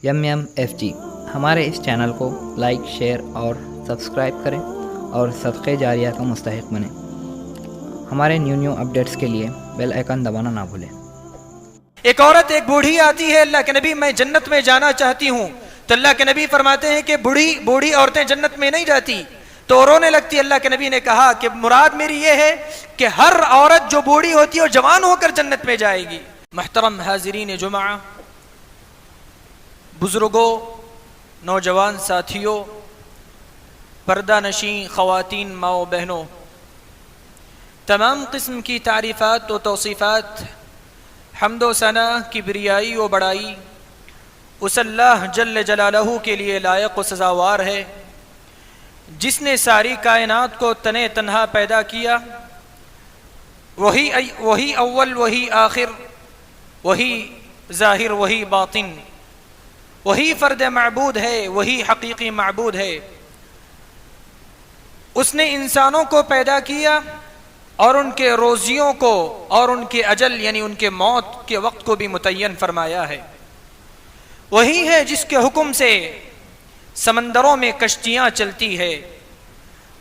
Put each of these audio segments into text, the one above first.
MMFG ہمارے اس channel کو like, share اور سبسکرائب کریں اور صدقے جاریہ کا مستحق بنیں۔ ہمارے نیو اپڈیٹس کے لیے بیل آئیکن دبانا نہ بھولیں۔ ایک عورت، ایک بوڑھی آتی ہے، اللہ کے نبی میں جنت میں جانا چاہتی ہوں، تو اللہ کے نبی فرماتے ہیں کہ بوڑھی عورتیں جنت میں نہیں جاتی، تو رونے لگتی۔ اللہ کے نبی نے کہا کہ مراد میری یہ ہے کہ ہر عورت جو بوڑھی ہوتی ہے وہ جوان ہو کر جنت میں جائے گی۔ محترم حاضرین جمعہ، بزرگوں، نوجوان ساتھیوں، پردہ نشین خواتین، ماؤں بہنوں، تمام قسم کی تعریفات و توصیفات، حمد و ثنا، کبریائی و بڑائی اس اللہ جل جلالہ کے لیے لائق و سزاوار ہے جس نے ساری کائنات کو تنے تنہا پیدا کیا۔ وہی اول، وہی آخر، وہی ظاہر، وہی باطن، وہی فرد معبود ہے، وہی حقیقی معبود ہے۔ اس نے انسانوں کو پیدا کیا اور ان کے روزیوں کو اور ان کے اجل یعنی ان کے موت کے وقت کو بھی متعین فرمایا ہے۔ وہی ہے جس کے حکم سے سمندروں میں کشتیاں چلتی ہے،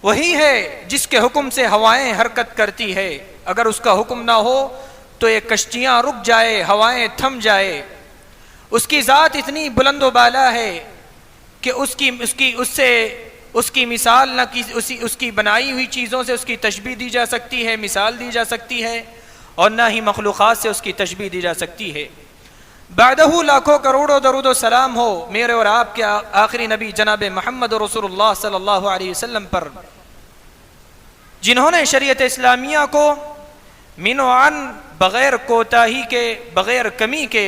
وہی ہے جس کے حکم سے ہوائیں حرکت کرتی ہے۔ اگر اس کا حکم نہ ہو تو یہ کشتیاں رک جائے، ہوائیں تھم جائے۔ اس کی ذات اتنی بلند و بالا ہے کہ اس کی مثال نہ اس کی بنائی ہوئی چیزوں سے اس کی تشبیہ دی جا سکتی ہے، مثال دی جا سکتی ہے، اور نہ ہی مخلوقات سے اس کی تشبیہ دی جا سکتی ہے۔ بعدہ لاکھوں کروڑوں درود و سلام ہو میرے اور آپ کے آخری نبی جناب محمد رسول اللہ صلی اللہ علیہ وسلم پر، جنہوں نے شریعت اسلامیہ کو من و عن، بغیر کوتاہی کے، بغیر کمی کے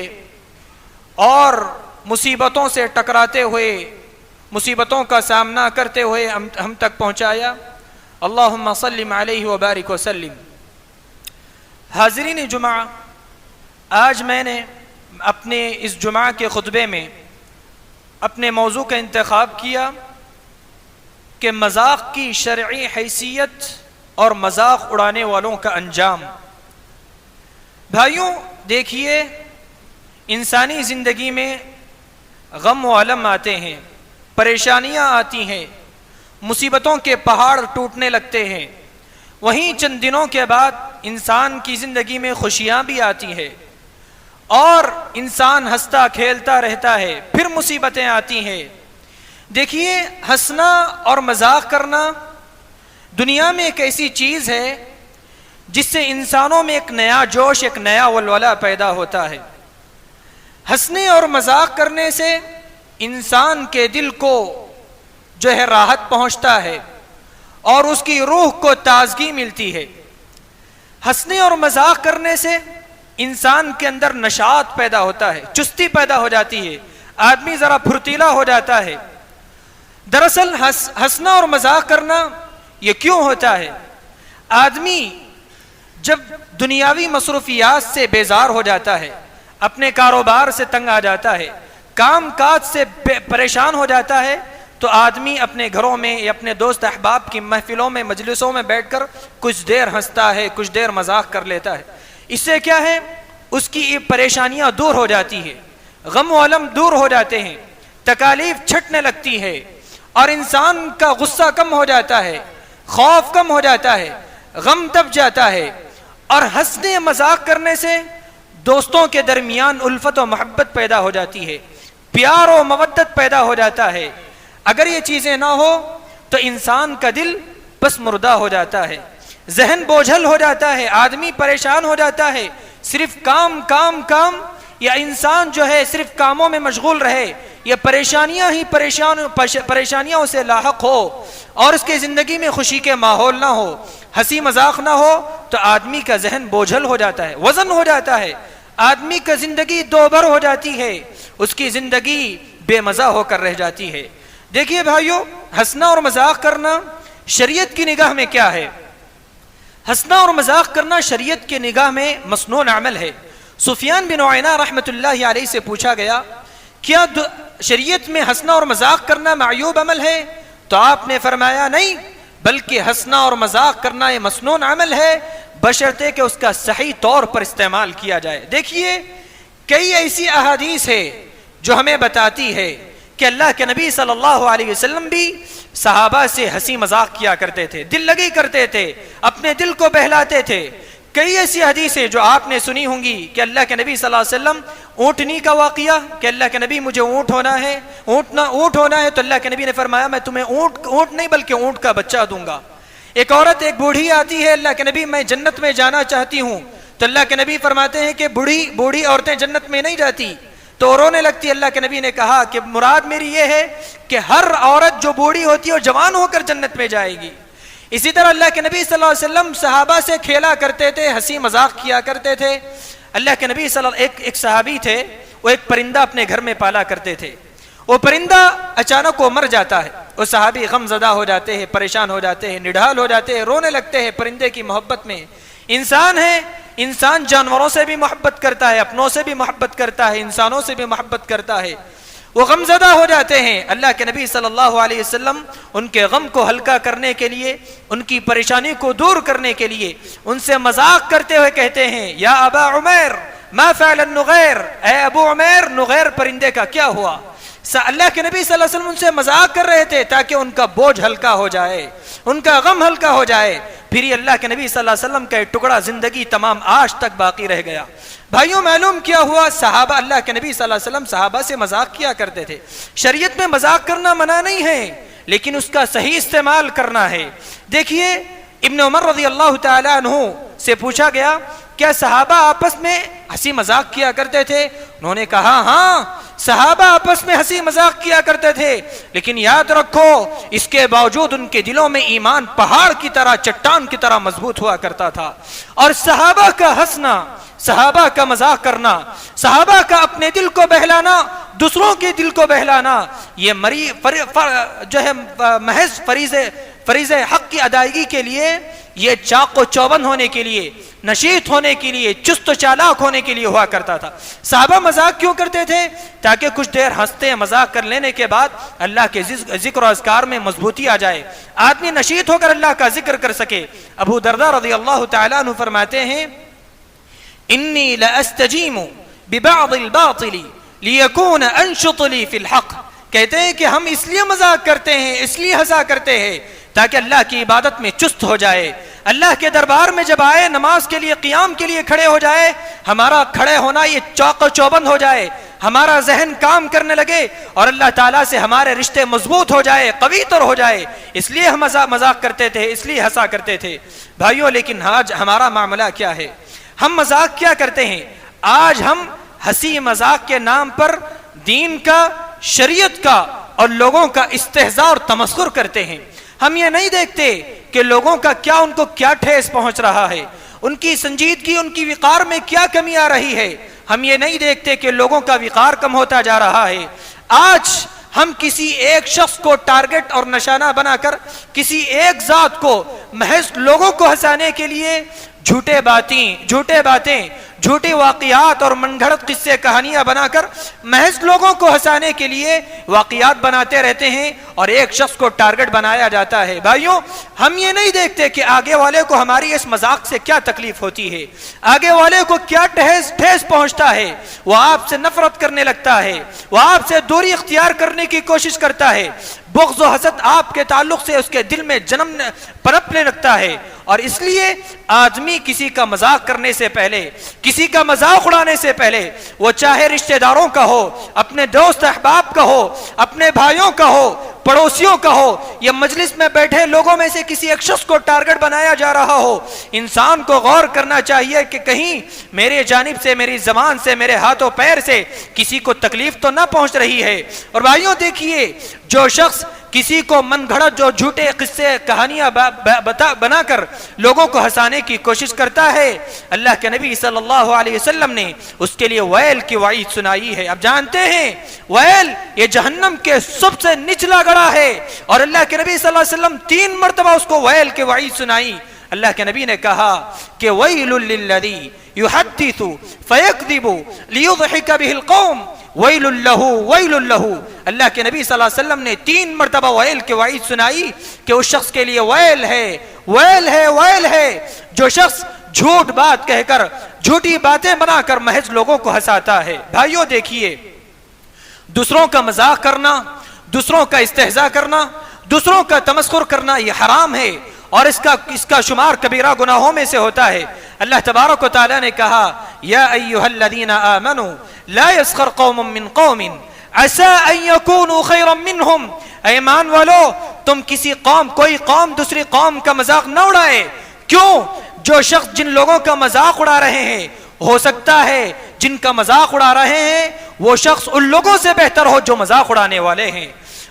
اور مصیبتوں سے ٹکراتے ہوئے، مصیبتوں کا سامنا کرتے ہوئے ہم تک پہنچایا۔ اللہم صلی علیہ وبارک وسلم۔ حاضرین جمعہ، آج میں نے اپنے اس جمعہ کے خطبے میں اپنے موضوع کا انتخاب کیا کہ مذاق کی شرعی حیثیت اور مذاق اڑانے والوں کا انجام۔ بھائیوں دیکھیے، انسانی زندگی میں غم و الم آتے ہیں، پریشانیاں آتی ہیں، مصیبتوں کے پہاڑ ٹوٹنے لگتے ہیں۔ وہیں چند دنوں کے بعد انسان کی زندگی میں خوشیاں بھی آتی ہیں اور انسان ہنستا کھیلتا رہتا ہے، پھر مصیبتیں آتی ہیں۔ دیکھیے، ہنسنا اور مذاق کرنا دنیا میں ایک ایسی چیز ہے جس سے انسانوں میں ایک نیا جوش، ایک نیا ولولہ پیدا ہوتا ہے۔ ہنسنے اور مذاق کرنے سے انسان کے دل کو جو ہے راحت پہنچتا ہے اور اس کی روح کو تازگی ملتی ہے۔ ہنسنے اور مذاق کرنے سے انسان کے اندر نشاط پیدا ہوتا ہے، چستی پیدا ہو جاتی ہے، آدمی ذرا پھرتیلا ہو جاتا ہے۔ دراصل ہنسنا اور مذاق کرنا یہ کیوں ہوتا ہے؟ آدمی جب دنیاوی مصروفیات سے بیزار ہو جاتا ہے، اپنے کاروبار سے تنگ آ جاتا ہے، کام کاج سے پریشان ہو جاتا ہے، تو آدمی اپنے گھروں میں یا اپنے دوست احباب کی محفلوں میں، مجلسوں میں بیٹھ کر کچھ دیر ہنستا ہے، کچھ دیر مذاق کر لیتا ہے۔ اس سے کیا ہے؟ اس کی پریشانیاں دور ہو جاتی ہے، غم و الم دور ہو جاتے ہیں، تکالیف چھٹنے لگتی ہے اور انسان کا غصہ کم ہو جاتا ہے، خوف کم ہو جاتا ہے، غم دب جاتا ہے۔ اور ہنسنے مذاق کرنے سے دوستوں کے درمیان الفت و محبت پیدا ہو جاتی ہے، پیار و مودت پیدا ہو جاتا ہے۔ اگر یہ چیزیں نہ ہو تو انسان کا دل بس مردہ ہو جاتا ہے، ذہن بوجھل ہو جاتا ہے، آدمی پریشان ہو جاتا ہے، صرف کام کام کام، یا انسان جو ہے صرف کاموں میں مشغول رہے، یہ پریشانیاں ہی پریشانیاں اسے لاحق ہو اور اس کے زندگی میں خوشی کے ماحول نہ ہو، ہنسی مذاق نہ ہو، تو آدمی کا ذہن بوجھل ہو جاتا ہے، وزن ہو جاتا ہے، آدمی کا زندگی دوبھر ہو جاتی ہے، اس کی زندگی بے مزہ ہو کر رہ جاتی ہے۔ دیکھیے بھائیو، ہنسنا اور مذاق کرنا شریعت کی نگاہ میں کیا ہے؟ ہنسنا اور مذاق کرنا شریعت کی نگاہ میں مسنون عمل ہے۔ سفیان بن عیینہ رحمۃ اللہ علیہ سے پوچھا گیا، کیا شریعت میں ہنسنا اور مذاق کرنا معیوب عمل ہے؟ تو آپ نے فرمایا نہیں، بلکہ ہنسنا اور مذاق کرنا یہ مسنون عمل ہے، بشرطے کہ اس کا صحیح طور پر استعمال کیا جائے۔ دیکھیے، کئی ایسی احادیث ہے جو ہمیں بتاتی ہے کہ اللہ کے نبی صلی اللہ علیہ وسلم بھی صحابہ سے ہنسی مذاق کیا کرتے تھے، دل لگی کرتے تھے، اپنے دل کو بہلاتے تھے۔ کئی ایسی حدیثیں جو آپ نے سنی ہوں گی کہ اللہ کے نبی صلی اللہ علیہ وسلم اونٹنی کا واقعہ کہ اللہ کے نبی مجھے اونٹ ہونا ہے، اونٹ ہونا ہے، تو اللہ کے نبی نے فرمایا میں تمہیں اونٹ نہیں بلکہ اونٹ کا بچہ دوں گا۔ ایک عورت ایک بوڑھی آتی ہے، اللہ کے نبی میں جنت میں جانا چاہتی ہوں، تو اللہ کے نبی فرماتے ہیں کہ بوڑھی عورتیں جنت میں نہیں جاتی، تو رونے لگتی۔ اللہ کے نبی نے کہا کہ مراد میری یہ ہے کہ ہر عورت جو بوڑھی ہوتی ہے وہ جوان ہو کر جنت میں جائے گی۔ اسی طرح اللہ کے نبی صلی اللہ علیہ وسلم صحابہ سے کھیلا کرتے تھے، ہنسی مذاق کیا کرتے تھے۔ اللہ کے نبی ایک صحابی تھے، وہ ایک پرندہ اپنے گھر میں پالا کرتے تھے۔ وہ پرندہ اچانک وہ مر جاتا ہے، وہ صحابی غم زدہ ہو جاتے ہیں، پریشان ہو جاتے ہیں، نڈھال ہو جاتے ہیں، رونے لگتے ہیں پرندے کی محبت میں۔ انسان ہے، انسان جانوروں سے بھی محبت کرتا ہے، اپنوں سے بھی محبت کرتا ہے، انسانوں سے بھی محبت کرتا ہے، وہ غم زدہ ہو جاتے ہیں۔ اللہ کے نبی صلی اللہ علیہ وسلم ان کے غم کو ہلکا کرنے کے لیے، ان کی پریشانی کو دور کرنے کے لیے ان سے مذاق کرتے ہوئے کہتے ہیں یا ابا عمیر ما فعل النغیر، اے ابو عمیر نغیر پرندے کا کیا ہوا؟ اللہ کے نبی صلی اللہ علیہ وسلم ان سے مذاق کر رہے تھے تاکہ ان کا بوجھ ہلکا ہو جائے، ان کا غم ہلکا ہو جائے۔ پھر یہ اللہ کے نبی صلی اللہ علیہ وسلم کا ایک ٹکڑا زندگی تمام آج تک باقی رہ گیا۔ بھائیوں معلوم کیا ہوا؟ صحابہ اللہ کے نبی صلی اللہ علیہ وسلم صحابہ سے مذاق کیا کرتے تھے۔ شریعت میں مذاق کرنا منع نہیں ہے، لیکن اس کا صحیح استعمال کرنا ہے۔ دیکھیے ابن عمر رضی اللہ تعالی عنہ سے پوچھا گیا کیا صحابہ آپس میں ہنسی مذاق کیا کرتے تھے؟ انہوں نے کہا ہاں صحابہ آپس میں ہنسی مذاق کیا کرتے تھے، لیکن یاد رکھو اس کے باوجود ان کے دلوں میں ایمان پہاڑ کی طرح، چٹان کی طرح مضبوط ہوا کرتا تھا۔ اور صحابہ کا ہنسنا، صحابہ کا مذاق کرنا، صحابہ کا اپنے دل کو بہلانا، دوسروں کے دل کو بہلانا، یہ جو ہے محض فریضہ حق کی ادائیگی کے لیے، یہ چاق و چوبند ہونے کے لیے، نشیط ہونے کے لیے، چست و چالاک ہونے کے لیے ہوا کرتا تھا۔ صحابہ مذاق کیوں کرتے تھے؟ تاکہ کچھ دیر ہنستے مذاق کر لینے کے بعد اللہ کے ذکر و اذکار میں مضبوطی آ جائے، آدمی نشیط ہو کر اللہ کا ذکر کر سکے۔ ابو درداء رضی اللہ تعالیٰ عنہ فرماتے ہیں انی لاستجیم ببعض الباطل لیکون انشط لی فی الحق، کہتے ہیں کہ ہم اس لیے مذاق کرتے ہیں، اس لیے ہنسا کرتے ہیں تاکہ اللہ کی عبادت میں چست ہو جائے، اللہ کے دربار میں جب آئے نماز کے لیے، قیام کے لیے کھڑے ہو جائے، ہمارا کھڑے ہونا یہ چاق و چوبند ہو جائے، ہمارا ذہن کام کرنے لگے اور اللہ تعالیٰ سے ہمارے رشتے مضبوط ہو جائے، قوی تر ہو جائے، اس لیے ہم مذاق کرتے تھے، اس لیے ہنسا کرتے تھے۔ بھائیوں لیکن آج ہمارا معاملہ کیا ہے؟ ہم مذاق کیا کرتے ہیں؟ آج ہم ہنسی مذاق کے نام پر دین کا، شریعت کا اور لوگوں کا استہزاء اور تمسخر کرتے ہیں۔ ہم یہ نہیں دیکھتے کہ لوگوں کا کیا، ان کو کیا ٹھیس پہنچ رہا ہے، ان کی سنجیدگی، ان کی وقار میں کیا کمی آ رہی ہے۔ ہم یہ نہیں دیکھتے کہ لوگوں کا وقار کم ہوتا جا رہا ہے۔ آج ہم کسی ایک شخص کو ٹارگٹ اور نشانہ بنا کر، کسی ایک ذات کو محض لوگوں کو ہنسانے کے لیے جھوٹے باتیں، جھوٹے واقعات اور من گھڑت قصے کہانیاں بنا کر محض لوگوں کو ہنسانے کے لیے واقعات بناتے رہتے ہیں اور ایک شخص کو ٹارگٹ بنایا جاتا ہے۔ بھائیوں ہم یہ نہیں دیکھتے کہ آگے والے کو ہماری اس مذاق سے کیا تکلیف ہوتی ہے، آگے والے کو کیا ٹھیس پہنچتا ہے، وہ آپ سے نفرت کرنے لگتا ہے، وہ آپ سے دوری اختیار کرنے کی کوشش کرتا ہے، بغض و حسد آپ کے تعلق سے اس کے دل میں جنم پنپنے لگتا ہے۔ اور اس لیے آدمی کسی کا مذاق کرنے سے پہلے، کسی کا مذاق اڑانے سے پہلے، وہ چاہے رشتہ داروں کا ہو، اپنے دوست احباب کا ہو، اپنے بھائیوں کا ہو، پڑوسیوں کا ہو، یا مجلس میں بیٹھے لوگوں میں سے کسی ایک شخص کو ٹارگٹ بنایا جا رہا ہو، انسان کو غور کرنا چاہیے کہ کہیں میرے جانب سے، میری زبان سے، میرے ہاتھوں پیر سے کسی کو تکلیف تو نہ پہنچ رہی ہے۔ اور بھائیوں دیکھیے جو شخص کسی کو من گھڑت جو جھوٹے قصے کہانیاں بنا کر لوگوں کو ہنسانے کی کوشش کرتا ہے، اللہ کے نبی صلی اللہ علیہ وسلم نے اس کے لیے ویل کی وعید سنائی ہے۔ اب جانتے ہیں ویل یہ جہنم کے سب سے نچلا گڑھا ہے، اور اللہ کے نبی صلی اللہ علیہ وسلم 3 مرتبہ اس کو ویل کی وعید سنائی۔ اللہ کے نبی نے کہا کہ ویل للذی یحدث فیکذب لیضحک بہ القوم ویل لہ۔ اللہ کے نبی صلی اللہ علیہ وسلم نے 3 مرتبہ ویل کی وعید سنائی کہ اس شخص کے لیے ویل ہے جو شخص جھوٹ بات کہہ کر، جھوٹی باتیں بنا کر محض لوگوں کو ہنساتا ہے۔ بھائیوں دیکھیے دوسروں کا مذاق کرنا، دوسروں کا استہزاء کرنا، دوسروں کا تمسخر کرنا یہ حرام ہے اور اس کا شمار کبیرہ گناہوں میں سے ہوتا ہے۔ اللہ تبارک و تعالی نے کہا یا ایھا الذین آمنوا لا یسخر قوم من قوم عسى ان يكونوا خيرا منهم، ایمان والو تم کوئی قوم دوسری قوم کا مذاق نہ اڑائے۔ کیوں؟ جو شخص جن لوگوں کا مذاق اڑا رہے ہیں ہو سکتا ہے جن کا مذاق اڑا رہے ہیں وہ شخص ان لوگوں سے بہتر ہو جو مذاق اڑانے والے ہیں۔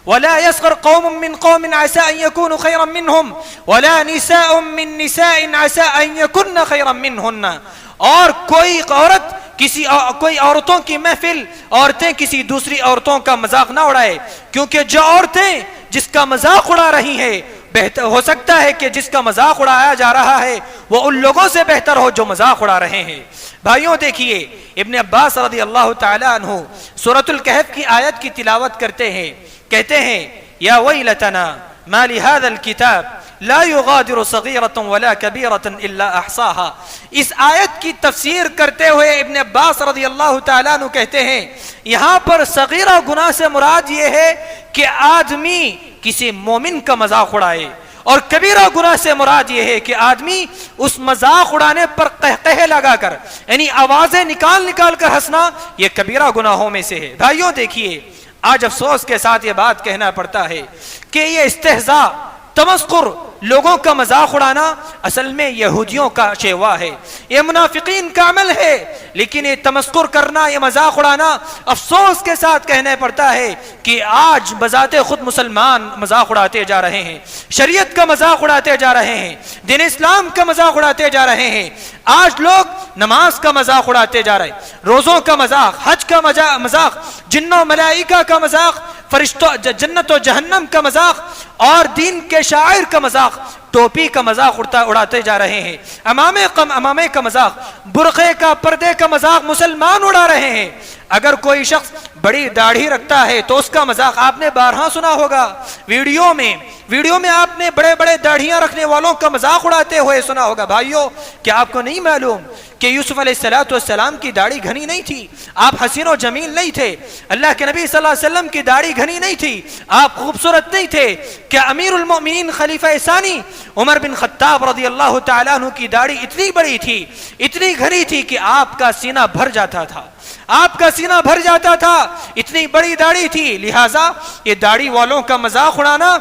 ولا يسخر قوم من قوم عسى ان يكونوا خيرا منهم ولا نساء من نساء عسى ان يكن خيرا منهن، اور کوئی عورتوں کی محفل عورتیں کسی دوسری عورتوں کا مذاق نہ اڑائے، کیونکہ جو عورتیں جس کا مذاق اڑا رہی ہیں بہتر ہو سکتا ہے کہ جس کا مذاق اڑایا جا رہا ہے وہ ان لوگوں سے بہتر ہو جو مذاق اڑا رہے ہیں۔ بھائیوں دیکھیے ابن عباس رضی اللہ تعالی عنہ سورۃ الکہف کی آیت کی تلاوت کرتے ہیں، کہتے ہیں یا ویلتنا ما لهذا الكتاب لا يغادر صغيرة ولا كبيرة الا احصاها۔ اس آیت کی تفسیر کرتے ہوئے ابن عباس رضی اللہ تعالیٰ عنہ کہتے ہیں یہاں پر صغیرہ گناہ سے مراد یہ ہے کہ آدمی کسی مومن کا مذاق اڑائے، اور کبیرہ گناہ سے مراد یہ ہے کہ آدمی اس مذاق اڑانے پر قہقہے لگا کر یعنی آوازیں نکال کر ہنسنا یہ کبیرہ گناہوں میں سے ہے۔ بھائیوں دیکھیے آج افسوس کے ساتھ یہ بات کہنا پڑتا ہے کہ یہ استہزاء تمسخر لوگوں کا مذاق اڑانا اصل میں یہودیوں کا شیوا ہے، یہ منافقین کا عمل ہے، لیکن یہ تمسخر کرنا یہ مذاق اڑانا افسوس کے ساتھ کہنا پڑتا ہے کہ آج بذات خود مسلمان مذاق اڑاتے جا رہے ہیں، شریعت کا مذاق اڑاتے جا رہے ہیں، دین اسلام کا مذاق اڑاتے جا رہے ہیں۔ آج لوگ نماز کا مذاق اڑاتے جا رہے ہیں، روزوں کا مذاق، حج کا مذاق، جنوں ملائکہ کا مذاق، فرشتوں جنت و جہنم کا مذاق اور دین کے شاعر کا مذاق، ٹوپی کا مذاق اڑاتے جا رہے ہیں، امامے کا مذاق، برقعے کا پردے کا مذاق مسلمان اڑا رہے ہیں۔ اگر کوئی شخص بڑی داڑھی رکھتا ہے تو اس کا مذاق آپ نے بارہا سنا ہوگا، ویڈیو میں آپ نے بڑے بڑے داڑھیاں رکھنے والوں کا مذاق اڑاتے ہوئے سنا ہوگا۔ بھائیو کیا آپ کو نہیں معلوم کہ یوسف علیہ السلام کی داڑھی گھنی نہیں تھی، آپ حسین و جمیل نہیں تھے، اللہ کے نبی صلی اللہ علیہ وسلم کی داڑھی گھنی نہیں تھی، آپ خوبصورت نہیں تھے، کیا امیر المؤمنین خلیفہ ثانی عمر بن خطاب رضی اللہ تعالیٰ عنہ کی داڑھی اتنی بڑی تھی، اتنی گھنی تھی کہ آپ کا سینہ بھر جاتا تھا، اتنی بڑی داڑھی تھی۔ لہٰذا یہ داڑھی والوں کا مذاق اڑانا،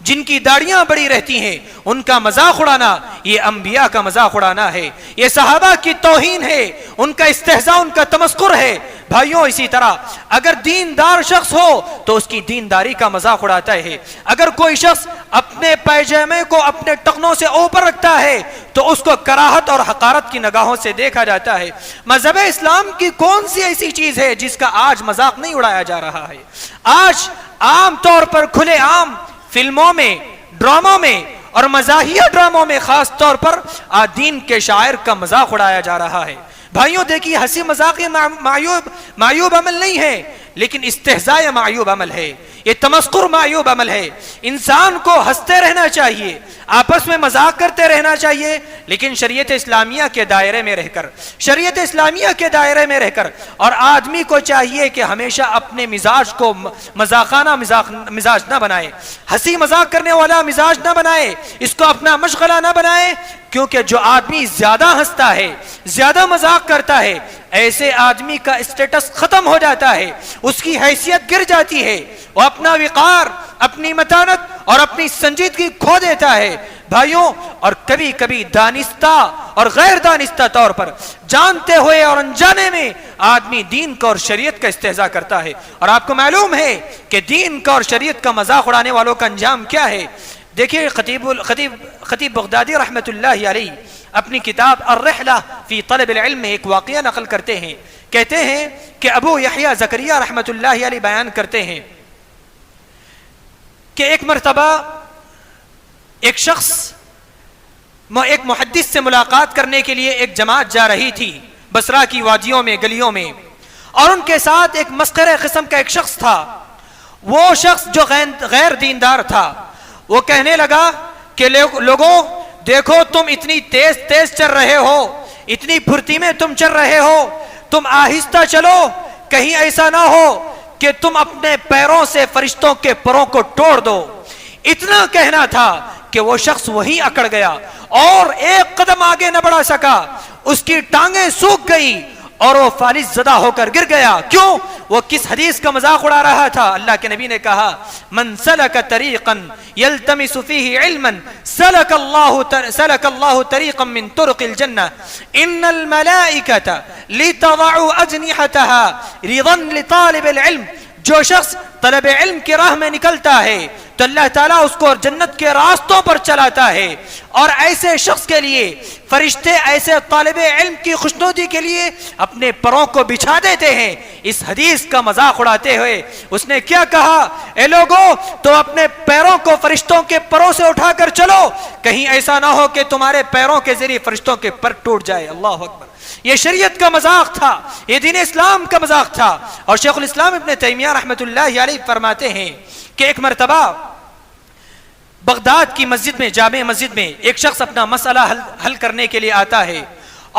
جن کی داڑیاں بڑی رہتی ہیں ان کا مذاق اڑانا یہ انبیاء کا مذاق اڑانا ہے، یہ صحابہ کی توہین ہے، ان کا استہزاء، ان کا تمسخر ہے۔ بھائیوں اسی طرح اگر دیندار شخص ہو تو اس کی دینداری کا مذاق اڑاتا ہے، اگر کوئی شخص اپنے پیجامے کو اپنے ٹخنوں سے اوپر رکھتا ہے تو اس کو کراہت اور حقارت کی نگاہوں سے دیکھا جاتا ہے۔ مذہب اسلام کی کون سی ایسی چیز ہے جس کا آج مذاق نہیں اڑایا جا رہا ہے؟ آج عام طور پر کھلے عام فلموں میں، ڈراموں میں اور مزاحیہ ڈراموں میں خاص طور پر دین کے شاعر کا مذاق اڑایا جا رہا ہے۔ بھائیوں دیکھیے ہنسی مذاق معیوب عمل نہیں ہے، لیکن استہزاء معیوب عمل ہے، یہ تمسخر معیوب عمل ہے۔ انسان کو ہنستے رہنا چاہیے، آپس میں مذاق کرتے رہنا چاہیے، لیکن شریعت اسلامیہ کے دائرے میں رہ کر اور آدمی کو چاہیے کہ ہمیشہ اپنے مزاج کو مذاقانہ مزاج نہ بنائے، ہنسی مذاق کرنے والا مزاج نہ بنائے، اس کو اپنا مشغلہ نہ بنائے، کیونکہ جو آدمی زیادہ ہنستا ہے، زیادہ مذاق کرتا ہے، ایسے آدمی کا اسٹیٹس ختم ہو جاتا ہے، اس کی حیثیت گر جاتی ہے، وہ اپنا وقار، اپنی متانت اور اپنی سنجیدگی کھو دیتا ہے۔ بھائیوں اور کبھی کبھی دانستہ اور غیر دانستہ طور پر جانتے ہوئے اور انجانے میں آدمی دین کا اور شریعت کا استہزاء کرتا ہے، اور آپ کو معلوم ہے کہ دین کا اور شریعت کا مذاق اڑانے والوں کا انجام کیا ہے۔ دیکھیے خطیب بغدادی رحمت اللہ علیہ اپنی کتاب الرحلہ فی طلب العلم میں ایک واقعہ نقل کرتے ہیں، کہتے ہیں کہ ابو یحییٰ زکریا رحمت اللہ علیہ بیان کرتے ہیں کہ ایک مرتبہ ایک شخص ایک محدث سے ملاقات کرنے کے لیے ایک جماعت جا رہی تھی بصرہ کی وادیوں میں، گلیوں میں، اور ان کے ساتھ ایک مسخرہ قسم کا ایک شخص تھا۔ وہ شخص جو غیر دیندار تھا، وہ کہنے لگا کہ لوگوں دیکھو تم اتنی تیز چل رہے ہو، اتنی پھرتی میں تم چل رہے ہو، تم آہستہ چلو، کہیں ایسا نہ ہو کہ تم اپنے پیروں سے فرشتوں کے پروں کو توڑ دو. اتنا کہنا تھا کہ وہ شخص وہیں اکڑ گیا اور ایک قدم آگے نہ بڑھا سکا. اس کی ٹانگیں سوکھ گئی اور وہ فالج زدہ ہو کر گر گیا. کیوں؟ وہ کس حدیث کا مذاق اڑا رہا تھا؟ اللہ کے نبی نے کہا من سلک طریقا یلتمس فیہ علما سلک اللہ طریقا من طرق الجنہ ان الملائکۃ لتضع اجنحتها رضا لطالب العلم. جو شخص طلب علم کی راہ میں نکلتا ہے تو اللہ تعالیٰ اس کو جنت کے راستوں پر چلاتا ہے. اور ایسے شخص کے لیے فرشتے ایسے طالب علم کی خوشنودی کے لیے اپنے پروں کو بچھا دیتے ہیں. اس حدیث کا مذاق اڑاتے ہوئے اس نے کیا کہا؟ اے لوگوں، تو اپنے پیروں کو فرشتوں کے پروں سے اٹھا کر چلو، کہیں ایسا نہ ہو کہ تمہارے پیروں کے ذریعے فرشتوں کے پر ٹوٹ جائے. اللہ اکبر. یہ شریعت کا مذاق تھا، یہ دین اسلام کا مذاق تھا. اور شیخ الاسلام ابن تیمیہ رحمۃ اللہ علیہ فرماتے ہیں کہ ایک مرتبہ بغداد کی مسجد میں، جامع مسجد میں، ایک شخص اپنا مسئلہ حل کرنے کے لیے آتا ہے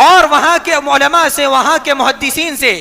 اور وہاں کے علماء سے، وہاں کے محدثین سے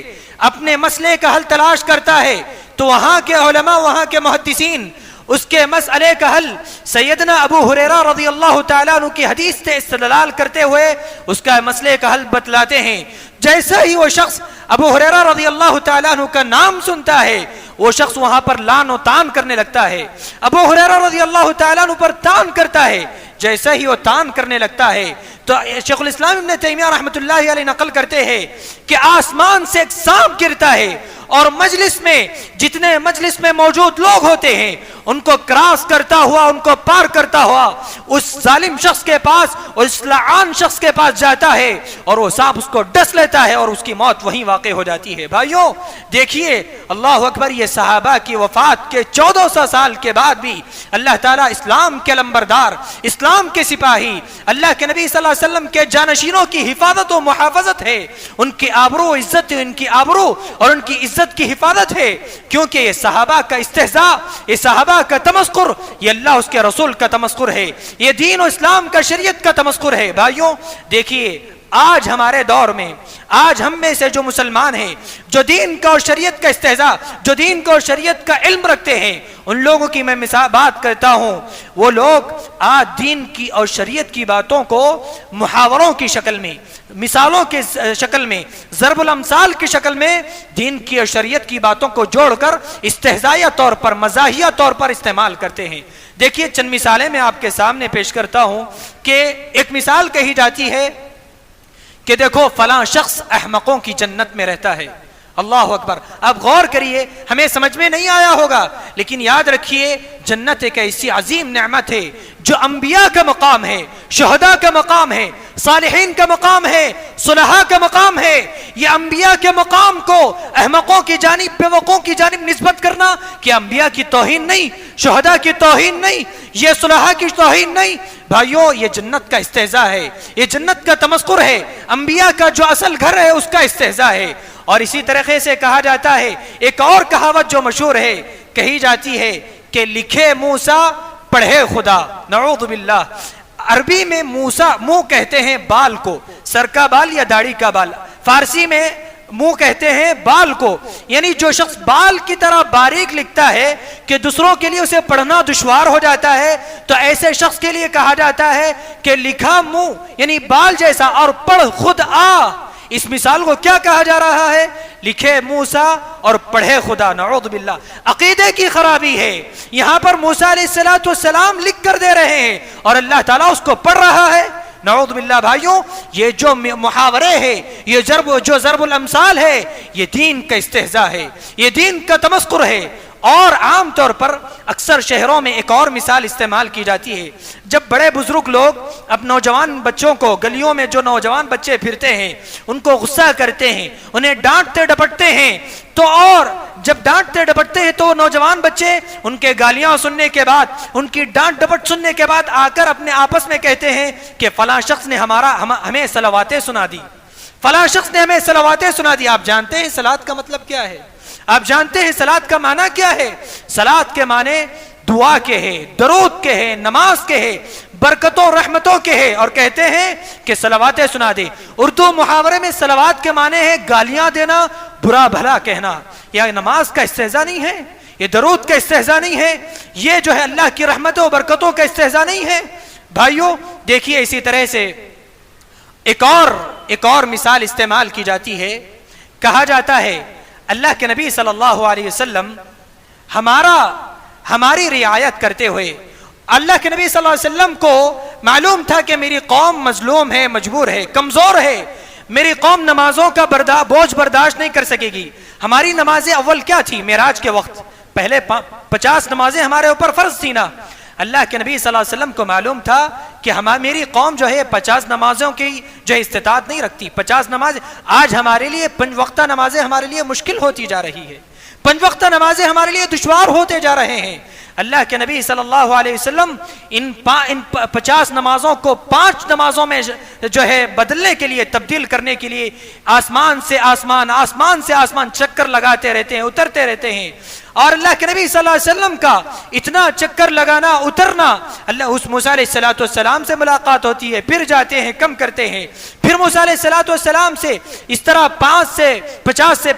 اپنے مسئلے کا حل تلاش کرتا ہے. تو وہاں کے علماء، وہاں کے محدثین اس کے مسئلے کا حل سیدنا ابو ہریرہ رضی اللہ تعالیٰ عنہ کی حدیث سے استدلال کرتے ہوئے اس کا مسئلے کا حل بتلاتے ہیں. جیسا ہی وہ شخص ابو ہریرہ رضی اللہ تعالیٰ عنہ کا نام سنتا ہے وہ شخص وہاں پر لعن و طعن کرنے لگتا ہے. ابو ہریرہ رضی اللہ تعالیٰ عنہ پر طعن کرتا ہے. جیسا ہی وہ طعن کرنے لگتا ہے تو شیخ الاسلام ابن تیمیہ رحمۃ اللہ علیہ نقل کرتے ہیں کہ آسمان سے ایک سانپ گرتا ہے اور مجلس میں، جتنے مجلس میں موجود لوگ ہوتے ہیں ان کو کراس کرتا ہوا، ان کو پار کرتا ہوا اس ظالم شخص کے پاس، اس لعان شخص کے پاس جاتا ہے اور وہ سانپ اس کو ڈس لیتا ہے اور اس کی موت وہیں واقع ہو جاتی ہے. بھائیوں دیکھیے، اللہ اکبر، یہ صحابہ کی وفات کے 1400 سال کے بعد بھی اللہ تعالیٰ اسلام کے لمبردار، اسلام کے سپاہی، اللہ کے نبی صلی اللہ علیہ وسلم کے جانشینوں کی حفاظت و محافظت ہے. ان کی آبرو عزت، ان کی آبرو اور ان کی عزت کی حفاظت ہے، کیونکہ یہ صحابہ کا استہزاء، یہ صحابہ کا تمسخر، یہ اللہ اس کے رسول کا تمسخر ہے، یہ دین و اسلام کا، شریعت کا تمسخر ہے. بھائیوں دیکھیے، آج ہمارے دور میں، آج ہم میں سے جو مسلمان ہیں جو دین کا اور شریعت کا استہزاء، جو دین کا اور شریعت کا علم رکھتے ہیں، ان لوگوں کی میں بات کرتا ہوں. وہ لوگ آج دین کی اور شریعت کی باتوں کو محاوروں کی شکل میں، مثالوں کی شکل میں، ضرب الامثال کی شکل میں دین کی اور شریعت کی باتوں کو جوڑ کر استہزائیہ طور پر، مزاحیہ طور پر استعمال کرتے ہیں. دیکھیے، چند مثالیں میں آپ کے سامنے پیش کرتا ہوں کہ ایک مثال کہی جاتی ہے کہ دیکھو فلاں شخص احمقوں کی جنت میں رہتا ہے. اللہ اکبر. اب غور کریے، ہمیں سمجھ میں نہیں آیا ہوگا لیکن یاد رکھیے، جنت ایک ایسی عظیم نعمت ہے جو انبیاء کا مقام ہے، شہداء کا مقام ہے، صالحین کا مقام ہے، صلحاء کا مقام ہے. یہ انبیاء کے مقام کو احمقوں کی جانب، بے وقوفوں کی جانب نسبت کرنا کہ انبیاء کی توہین نہیں، شہداء کی توہین نہیں، یہ صلحاء کی توہین نہیں. بھائیوں، یہ جنت کا استہزاء ہے، یہ جنت کا تمسخر ہے، انبیاء کا جو اصل گھر ہے اس کا استہزاء ہے. اور اسی طریقے سے کہا جاتا ہے، ایک اور کہاوت جو مشہور ہے، کہی جاتی ہے کہ لکھے موسیٰ پڑھے خدا. نعوذ باللہ. عربی میں موسیٰ، منہ کہتے ہیں بال کو، سر کا بال یا داڑھی کا بال. فارسی میں منہ کہتے ہیں بال کو، یعنی جو شخص بال کی طرح باریک لکھتا ہے کہ دوسروں کے لیے اسے پڑھنا دشوار ہو جاتا ہے، تو ایسے شخص کے لیے کہا جاتا ہے کہ لکھا منہ یعنی بال جیسا اور پڑھ خود آ. اس مثال کو کیا کہا جا رہا ہے؟ لکھے موسیٰ اور پڑھے خدا. نعوذ باللہ. عقیدے کی خرابی ہے. یہاں پر موسیٰ علیہ السلام لکھ کر دے رہے ہیں اور اللہ تعالیٰ اس کو پڑھ رہا ہے. نعوذ باللہ. بھائیوں، یہ جو محاورے ہیں، یہ جو ضرب الامثال ہے، یہ دین کا استہزاء ہے، یہ دین کا تمسخر ہے. اور عام طور پر اکثر شہروں میں ایک اور مثال استعمال کی جاتی ہے. جب بڑے بزرگ لوگ اب نوجوان بچوں کو، گلیوں میں جو نوجوان بچے پھرتے ہیں ان کو غصہ کرتے ہیں، انہیں ڈانٹتے ڈپٹتے ہیں، تو اور جب ڈانٹتے ڈپٹتے ہیں تو نوجوان بچے ان کے گالیاں سننے کے بعد، ان کی ڈانٹ ڈپٹ سننے کے بعد آ کر اپنے آپس میں کہتے ہیں کہ فلاں شخص نے ہمیں صلواتیں سنا دی، فلاں شخص نے ہمیں صلواتیں سنا دی. آپ جانتے ہیں صلوات کا مطلب کیا ہے؟ آپ جانتے ہیں صلوات کا معنی کیا ہے؟ صلوات کے معنی دعا کے ہیں، درود کے ہیں، نماز کے ہیں، برکتوں رحمتوں کے ہیں. اور کہتے ہیں کہ صلواتیں سنا دے. اردو محاورے میں صلوات کے معنی ہے گالیاں دینا، برا بھلا کہنا، یہ نماز کا استہزاء نہیں ہے، یہ درود کا استہزاء نہیں ہے، یہ جو ہے اللہ کی رحمتوں و برکتوں کا استہزاء نہیں ہے۔ بھائیوں دیکھیے اسی طرح سے ایک اور مثال استعمال کی جاتی ہے، کہا جاتا ہے اللہ کے نبی صلی اللہ علیہ وسلم ہماری رعایت کرتے ہوئے، اللہ کے نبی صلی اللہ علیہ وسلم کو معلوم تھا کہ میری قوم مظلوم ہے، مجبور ہے، کمزور ہے، میری قوم نمازوں کا بوجھ برداشت نہیں کر سکے گی۔ ہماری نمازیں اول کیا تھی؟ معراج کے وقت پہلے 50 نمازیں ہمارے اوپر فرض تھی نا۔ اللہ کے نبی صلی اللہ علیہ وسلم کو معلوم تھا کہ میری قوم جو ہے 50 نمازوں کی جو استطاعت نہیں رکھتی۔ 50 نمازیں آج ہمارے لیے 5 وقتہ نمازیں ہمارے لیے مشکل ہوتی جا رہی ہے، 5 وقتہ نمازیں ہمارے لیے دشوار ہوتے جا رہے ہیں۔ اللہ کے نبی صلی اللہ علیہ وسلم ان 50 نمازوں کو 5 نمازوں میں جو ہے بدلنے کے لیے، تبدیل کرنے کے لیے آسمان سے آسمان چکر لگاتے رہتے ہیں، اترتے رہتے ہیں۔ اور اللہ کے نبی صلی اللہ علیہ وسلم کا اتنا چکر لگانا، اترنا، اللہ اس موسیٰ علیہ السلام سے ملاقات ہوتی ہے، پھر جاتے ہیں، کم کرتے ہیں، پھر موسیٰ علیہ السلام سے اس طرح 50 سے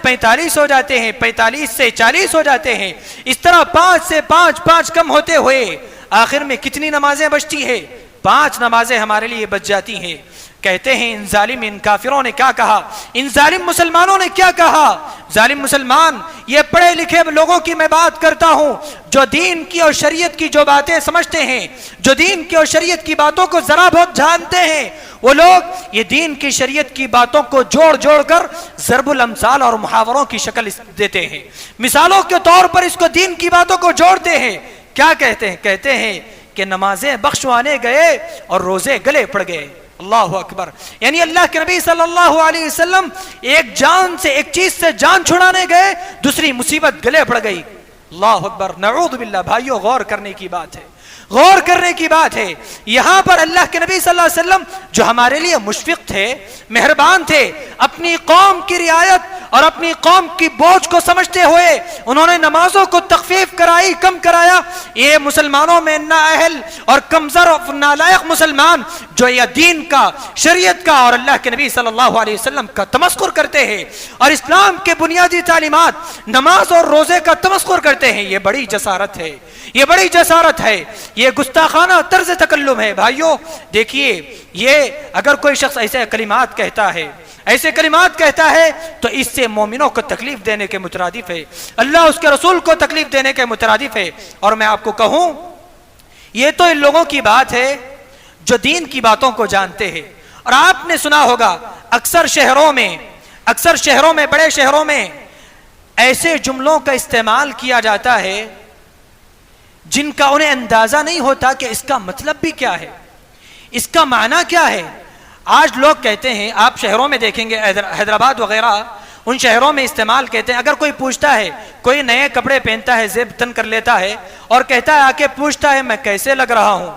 45 ہو جاتے ہیں، 45 سے 40 ہو جاتے ہیں، اس طرح 5 سے 5 کم ہوتے ہوئے آخر میں کتنی نمازیں بچتی ہیں؟ 5 نمازیں ہمارے لیے بچ جاتی ہیں۔ کہتے ہیں ان ظالم، ان کافروں نے کیا کہا، ان ظالم مسلمانوں نے کیا کہا؟ ظالم مسلمان، یہ پڑھے لکھے لوگوں کی میں بات کرتا ہوں جو دین کی اور شریعت کی جو باتیں سمجھتے ہیں، جو دین کی اور شریعت کی باتوں کو ذرا بہت جانتے ہیں، وہ لوگ یہ دین کی شریعت کی باتوں کو جوڑ کر ضرب الامثال اور محاوروں کی شکل دیتے ہیں، مثالوں کے طور پر اس کو دین کی باتوں کو جوڑتے ہیں۔ کیا کہتے ہیں؟ کہتے ہیں کہ نمازیں بخشوانے گئے اور روزے گلے پڑ گئے۔ اللہ اکبر، یعنی اللہ کے نبی صلی اللہ علیہ وسلم ایک چیز سے جان چھڑانے گئے، دوسری مصیبت گلے پڑ گئی۔ اللہ اکبر، نعوذ باللہ۔ بھائیوں غور کرنے کی بات ہے، غور کرنے کی بات ہے۔ یہاں پر اللہ کے نبی صلی اللہ علیہ وسلم جو ہمارے لیے مشفق تھے، مہربان تھے، اپنی قوم کی رعایت اور اپنی قوم کی بوجھ کو سمجھتے ہوئے انہوں نے نمازوں کو تخفیف کرائی، کم کرایا۔ یہ مسلمانوں میں نااہل اور کمزور اور نالائق مسلمان جو یہ دین کا، شریعت کا اور اللہ کے نبی صلی اللہ علیہ وسلم کا تمسخر کرتے ہیں اور اسلام کے بنیادی تعلیمات نماز اور روزے کا تمسخر کرتے ہیں، یہ بڑی جسارت ہے، یہ بڑی جسارت ہے، یہ گستاخانہ طرز تکلم ہے۔ بھائیوں دیکھیے، یہ اگر کوئی شخص ایسے کلمات کہتا ہے تو اس سے مومنوں کو تکلیف دینے کے مترادف ہے، اللہ اس کے رسول کو تکلیف دینے کے مترادف ہے۔ اور میں آپ کو کہوں، یہ تو ان لوگوں کی بات ہے جو دین کی باتوں کو جانتے ہیں۔ اور آپ نے سنا ہوگا اکثر شہروں میں، بڑے شہروں میں ایسے جملوں کا استعمال کیا جاتا ہے جن کا انہیں اندازہ نہیں ہوتا کہ اس کا مطلب بھی کیا ہے، اس کا معنی کیا ہے۔ آج لوگ کہتے ہیں، آپ شہروں میں دیکھیں گے، حیدرآباد وغیرہ ان شہروں میں استعمال کہتے ہیں، اگر کوئی پوچھتا ہے، کوئی نئے کپڑے پہنتا ہے، زیب تن کر لیتا ہے اور کہتا ہے، آ کے پوچھتا ہے میں کیسے لگ رہا ہوں،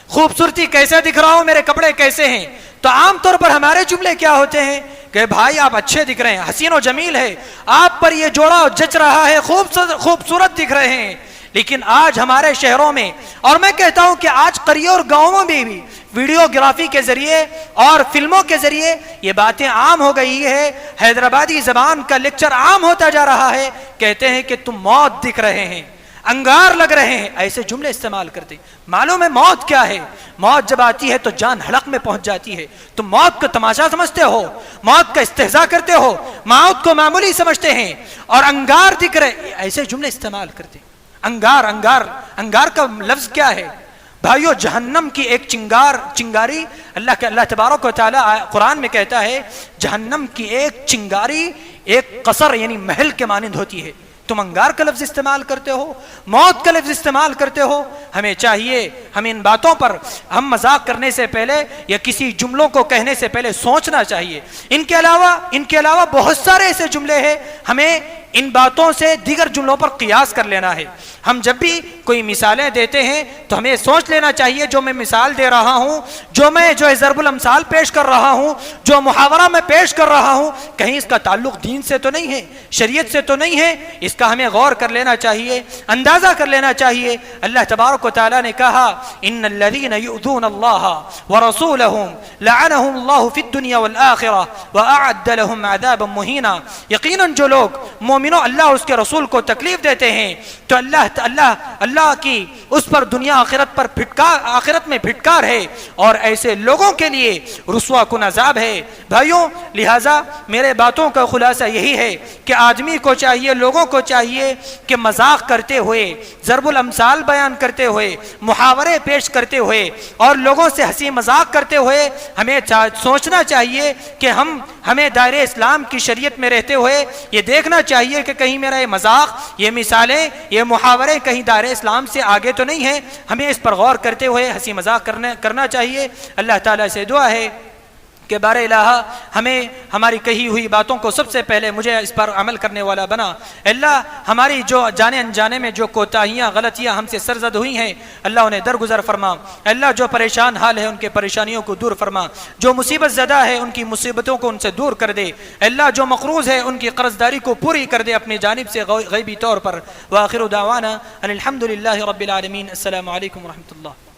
خوبصورتی کیسے دکھ رہا ہوں، میرے کپڑے کیسے ہیں، تو عام طور پر ہمارے جملے کیا ہوتے ہیں کہ بھائی آپ اچھے دکھ رہے ہیں، حسین و جمیل ہے، آپ پر یہ جوڑا جچ رہا ہے، خوبصورت دکھ رہے ہیں۔ لیکن آج ہمارے شہروں میں، اور میں کہتا ہوں کہ آج قریوں اور گاؤں میں بھی ویڈیوگرافی کے ذریعے اور فلموں کے ذریعے یہ باتیں عام ہو گئی ہے، حیدرآبادی زبان کا لیکچر عام ہوتا جا رہا ہے۔ کہتے ہیں کہ تم موت دکھ رہے ہیں، انگار لگ رہے ہیں، ایسے جملے استعمال کرتے ہیں۔ معلوم ہے موت کیا ہے؟ موت جب آتی ہے تو جان حلق میں پہنچ جاتی ہے۔ تم موت کو تماشا سمجھتے ہو، موت کا استہزاء کرتے ہو، موت کو معمولی سمجھتے ہیں، اور انگار دکھ رہے، ایسے جملے استعمال کرتے ہیں۔ انگار کا لفظ کیا ہے؟ بھائیو، جہنم کی ایک چنگاری، اللہ تبارک و تعالی قرآن میں کہتا ہے جہنم کی ایک چنگاری ایک قصر یعنی محل کے مانند ہوتی ہے۔ تم انگار کا لفظ استعمال کرتے ہو، موت کا لفظ استعمال کرتے ہو۔ ہمیں چاہیے، ہمیں ان باتوں پر ہم مذاق کرنے سے پہلے یا کسی جملوں کو کہنے سے پہلے سوچنا چاہیے۔ ان کے علاوہ بہت سارے ایسے جملے ہیں، ہمیں ان باتوں سے دیگر جملوں پر قیاس کر لینا ہے۔ ہم جب بھی کوئی مثالیں دیتے ہیں تو ہمیں سوچ لینا چاہیے جو میں مثال دے رہا ہوں، جو میں ضرب الامثال پیش کر رہا ہوں، جو محاورہ میں پیش کر رہا ہوں، کہیں اس کا تعلق دین سے تو نہیں ہے، شریعت سے تو نہیں ہے۔ اس کا ہمیں غور کر لینا چاہیے، اندازہ کر لینا چاہیے۔ اللہ تبارک و تعالیٰ نے کہا ان الذین یؤذون اللہ ورسولہم لعنہم اللہ فی الدنیا والآخرہ واعد لہم عذابا مہینا، یقیناً جو لوگ مومنوں اللہ اس کے رسول کو تکلیف دیتے ہیں تو اللہ کی اس پر دنیا آخرت میں پھٹکار ہے، اور ایسے لوگوں کے لیے رسوا کن عذاب ہے۔ بھائیوں، لہٰذا میرے باتوں کا خلاصہ یہی ہے کہ آدمی کو چاہیے، لوگوں کو چاہیے کہ مذاق کرتے ہوئے، ضرب الامثال بیان کرتے ہوئے، محاورے پیش کرتے ہوئے اور لوگوں سے ہنسی مذاق کرتے ہوئے ہمیں سوچنا چاہیے کہ ہمیں دائرے اسلام کی شریعت میں رہتے ہوئے یہ دیکھنا چاہیے کہ کہیں میرا یہ مذاق، یہ مثالیں، یہ محاورے کہیں دائرے اسلام سے آگے تو نہیں ہیں۔ ہمیں اس پر غور کرتے ہوئے ہنسی مذاق کرنا چاہیے۔ اللہ تعالیٰ سے دعا ہے کہ بار الہ ہمیں ہماری کہی ہوئی باتوں کو سب سے پہلے مجھے اس پر عمل کرنے والا بنا۔ اللہ ہماری جو جانے انجانے میں جو کوتاہیاں غلطیاں ہم سے سرزد ہوئی ہیں اللہ انہیں درگزر فرما۔ اللہ جو پریشان حال ہے ان کے پریشانیوں کو دور فرما، جو مصیبت زدہ ہے ان کی مصیبتوں کو ان سے دور کر دے۔ اللہ جو مقروض ہے ان کی قرض داری کو پوری کر دے اپنی جانب سے غیبی طور پر۔ وآخر دعوانا ان الحمد للہ رب العالمین۔ السلام علیکم ورحمۃ اللہ۔